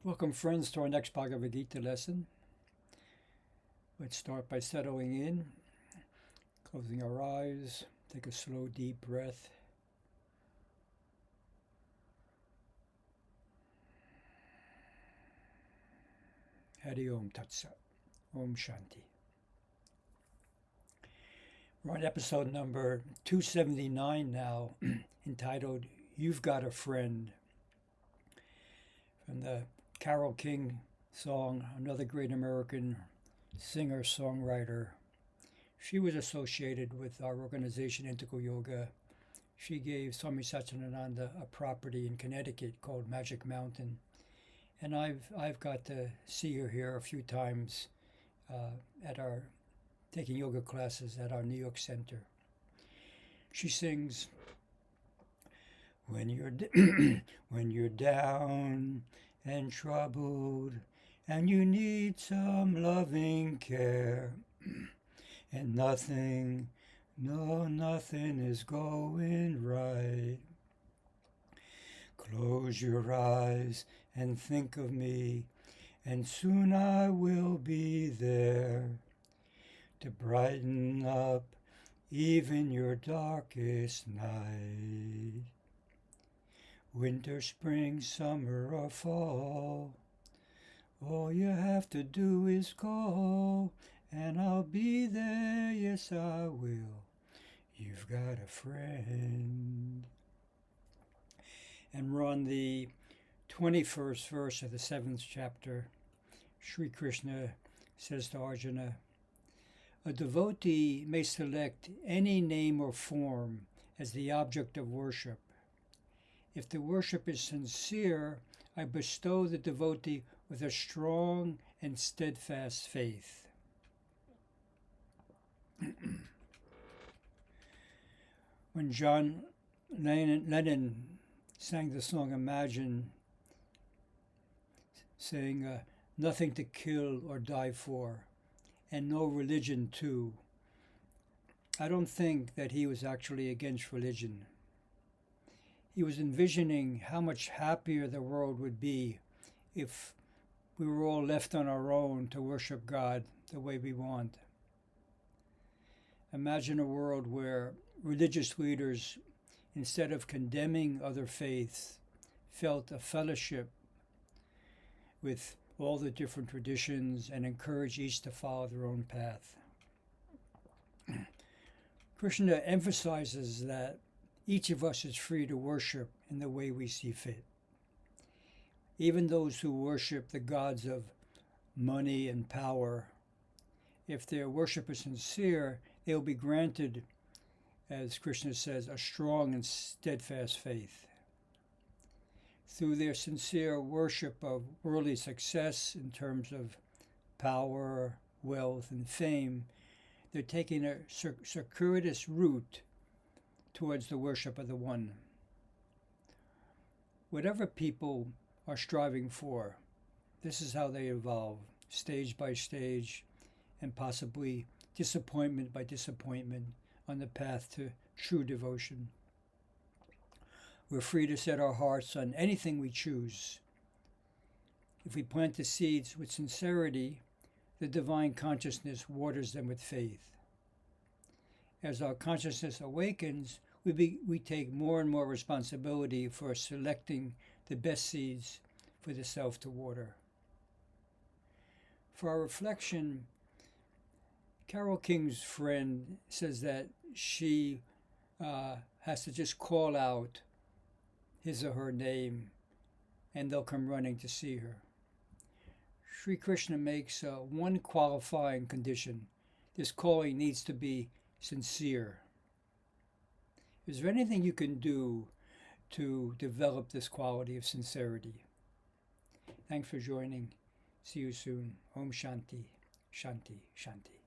Welcome, friends, to our next Bhagavad Gita lesson. Let's start by settling in, closing our eyes, take a slow, deep breath. Hari Om Tat Sat. Om Shanti. We're on episode number 279 now, entitled You've Got a Friend, from the Carole King song, another great American singer-songwriter. She was associated with our organization, Integral Yoga. She gave Swami Satchidananda a property in Connecticut called Magic Mountain. And I've got to see her here a few times at our taking yoga classes at our New York Center. She sings, when you're down and troubled, and you need some loving care, and nothing is going right. Close your eyes and think of me, and soon I will be there to brighten up even your darkest night. Winter, spring, summer, or fall, all you have to do is call, and I'll be there, yes I will. You've got a friend. And we're on the 21st verse of the 7th chapter. Sri Krishna says to Arjuna, a devotee may select any name or form as the object of worship. If the worship is sincere, I bestow the devotee with a strong and steadfast faith. When John Lennon sang the song Imagine, saying, nothing to kill or die for, and no religion too, I don't think that he was actually against religion. He was envisioning how much happier the world would be if we were all left on our own to worship God the way we want. Imagine a world where religious leaders, instead of condemning other faiths, felt a fellowship with all the different traditions and encouraged each to follow their own path. Krishna emphasizes that each of us is free to worship in the way we see fit. Even those who worship the gods of money and power, if their worship is sincere, they will be granted, as Krishna says, a strong and steadfast faith. Through their sincere worship of worldly success in terms of power, wealth, and fame, they're taking a circuitous route towards the worship of the One. Whatever people are striving for, this is how they evolve, stage by stage, and possibly disappointment by disappointment on the path to true devotion. We're free to set our hearts on anything we choose. If we plant the seeds with sincerity, the divine consciousness waters them with faith. As our consciousness awakens, we take more and more responsibility for selecting the best seeds for the self to water. For our reflection, Carole King's friend says that she has to just call out his or her name and they'll come running to see her. Sri Krishna makes one qualifying condition. This calling needs to be sincere. Is there anything you can do to develop this quality of sincerity? Thanks for joining. See you soon. Om Shanti, Shanti, Shanti.